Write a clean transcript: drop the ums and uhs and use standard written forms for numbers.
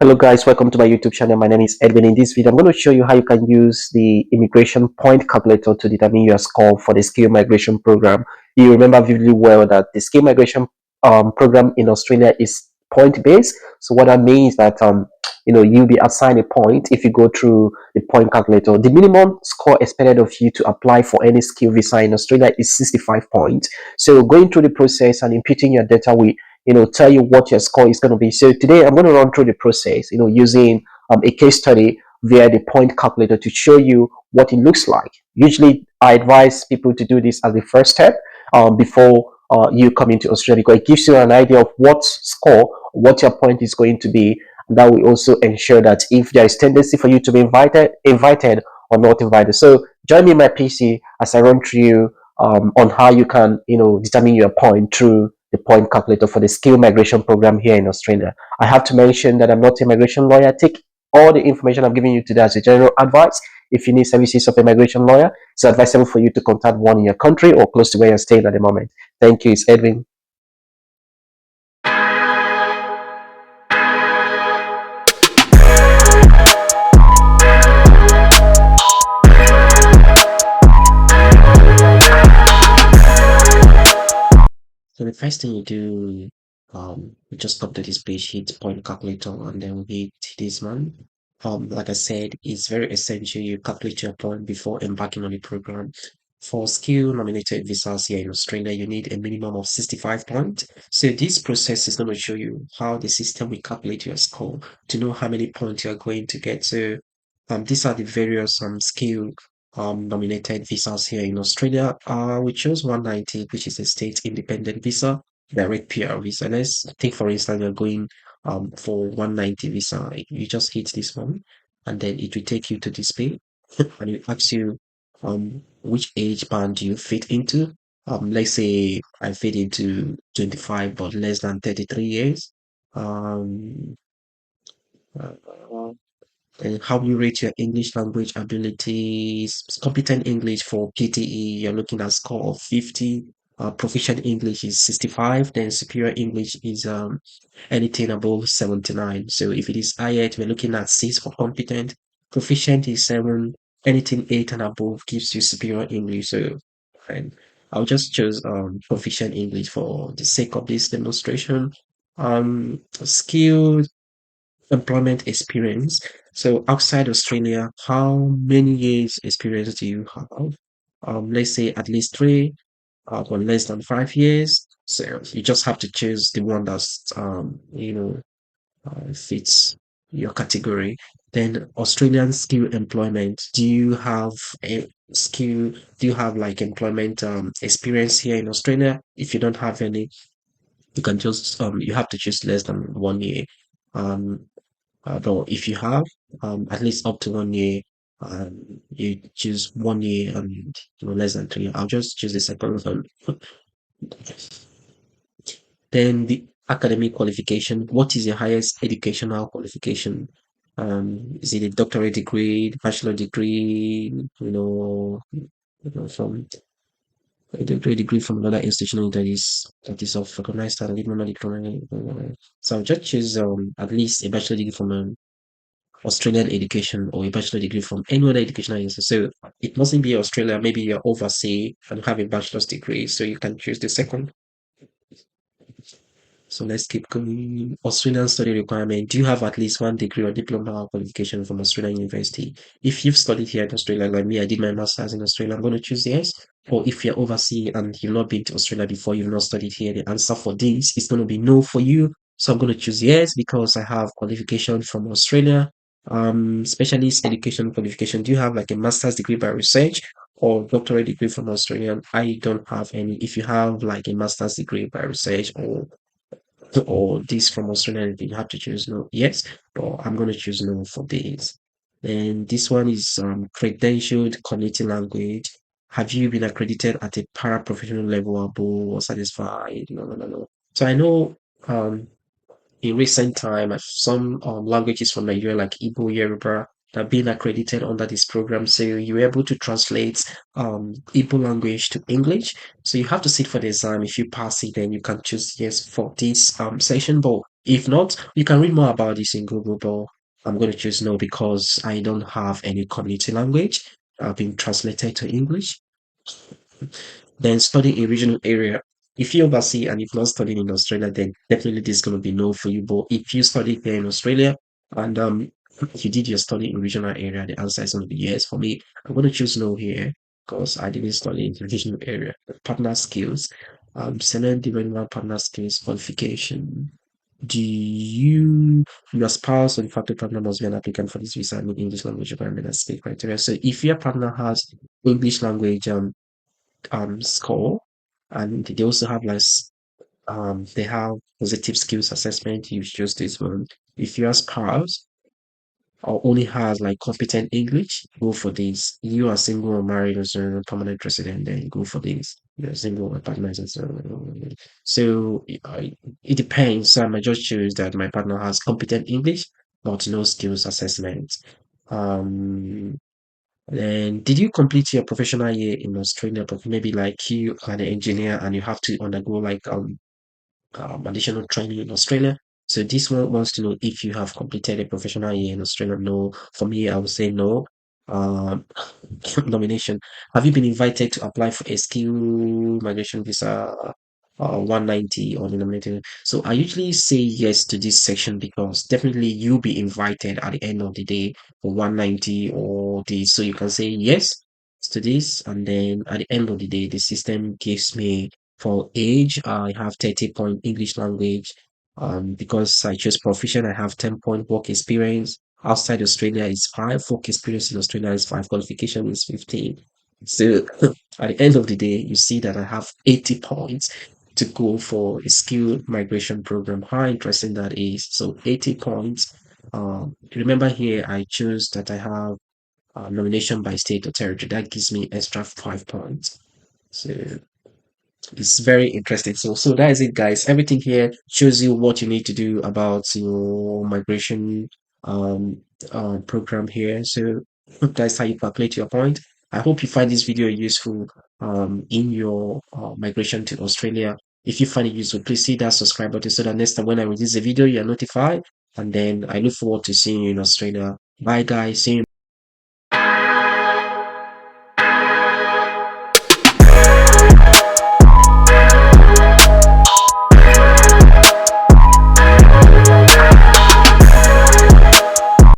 Hello guys, welcome to my YouTube channel. My name is Edwin. In this video, I'm going to show you how you can use the immigration point calculator to determine your score for the skill migration program. You remember vividly well that the skill migration program in Australia is point based. So what that means that you'll be assigned a point if you go through the point calculator. The minimum score expected of you to apply for any skill visa in Australia is 65 points. So going through the process and inputting your data will tell you what your score is going to be. So today I'm going to run through the process, using a case study via the point calculator to show you what it looks like. Usually I advise people to do this as the first step before you come into Australia, because it gives you an idea of what score, what your point is going to be. And that will also ensure that if there is tendency for you to be invited or not invited. So join me in my PC as I run through on how you can, determine your point through the point calculator for the skill migration program here in Australia. I have to mention that I'm not a migration lawyer. Take all the information I'm giving you today as a general advice. If you need services of a migration lawyer, it's advisable for you to contact one in your country or close to where you're staying at the moment. Thank you. It's Edwin. So the first thing you do, we just come to this page, hit point calculator, and then we hit this one. Like I said, it's very essential you calculate your point before embarking on the program. For skill nominated visas here in Australia, you need a minimum of 65 points. So this process is going to show you how the system will calculate your score to know how many points you're going to get. So these are the various skill nominated visas here in Australia. We chose 190, which is a state independent visa, direct PR visa. Let's take, for instance, you're going for 190 visa. You just hit this one, and then it will take you to this page, and it asks you which age band do you fit into. Let's say I fit into 25, but less than 33 years. Um, uh, and how you rate your English language abilities. Competent English for PTE, you're looking at score of 50. Proficient English is 65. Then superior English is anything above 79. So if it is IELTS, we're looking at 6 for competent. Proficient is 7. Anything 8 and above gives you superior English. So and I'll just choose proficient English for the sake of this demonstration. Skills employment experience. So outside Australia, how many years experience do you have? Let's say at least three, or less than 5 years. So you just have to choose the one that's fits your category. Then Australian skill employment. Do you have a skill? Do you have like employment experience here in Australia? If you don't have any, you can just you have to choose less than 1 year. Um, but if you have at least up to 1 year, you choose 1 year and less than 3. I'll just choose the second one. Then the academic qualification. What is your highest educational qualification? Is it a doctorate degree, bachelor degree, from a doctorate degree from another institution that is of recognized and diploma degree. So I'll just choose at least a bachelor degree from Australian education or a bachelor degree from any other educational institution. So it mustn't be Australia. Maybe you're overseas and have a bachelor's degree, so you can choose the second. So let's keep going. Australian study requirement. Do you have at least one degree or diploma or qualification from Australian university? If you've studied here in Australia, like me, I did my master's in Australia, I'm going to choose yes. Or if you're overseas and you've not been to Australia before, you've not studied here, the answer for this is going to be no for you. So I'm going to choose yes because I have qualification from Australia. Specialist education qualification. Do you have like a master's degree by research or doctorate degree from Australia? I don't have any. If you have like a master's degree by research or this from Australia, you have to choose no. Yes, but I'm going to choose no for this. And this one is credentialed community language. Have you been accredited at a paraprofessional level above or satisfied? No, no, no, no. So I know um in recent time, some languages from Nigeria, like Igbo, Yoruba, have been accredited under this program. So you're able to translate Igbo language to English. So you have to sit for the exam. If you pass it, then you can choose yes for this session. But If not, you can read more about this in Google, but I'm going to choose no because I don't have any community language being translated to English. Then study in regional area. If you oversee and if not studying in Australia, then definitely this is going to be no for you. But if you study here in Australia and you did your study in regional area, the answer is going to be yes. For me, I'm going to choose no here because I didn't study in the regional area. Partner skills, select the relevant partner skills qualification. Do your spouse or the factor partner must be an applicant for this visa and meet English language requirement and skill criteria. So if your partner has English language score, and they also have like they have positive skills assessment. You choose this one. If your spouse or only has like competent English, go for this. You are single or married or so permanent resident, then go for this. You're single or partners and so on. So it depends. So I might just choose that my partner has competent English but no skills assessment. Um, and did you complete your professional year in Australia? But maybe like you are an engineer and you have to undergo like additional training in Australia. So this one wants to know if you have completed a professional year in Australia. No, for me, I would say no. Um, nomination. Have you been invited to apply for a skill migration visa 190 or denominated? So I usually say yes to this section because definitely you'll be invited at the end of the day for 190 or this. So you can say yes to this, and then at the end of the day, the system gives me for age, I have 30 point English language. Because I chose proficient, I have 10-point work experience. Outside Australia is 5, work experience in Australia is 5, qualification is 15. So at the end of the day, you see that I have 80 points to go for a skill migration program. How interesting that is. So 80 points. Remember here, I chose that I have nomination by state or territory. That gives me extra 5 points. So it's very interesting. So that is it, guys. Everything here shows you what you need to do about your migration um program here. So that's how you calculate your point. I hope you find this video useful in your migration to Australia. If you find it useful, please hit that subscribe button so that next time when I release a video, you are notified. And then I look forward to seeing you in Australia. Bye, guys. See you.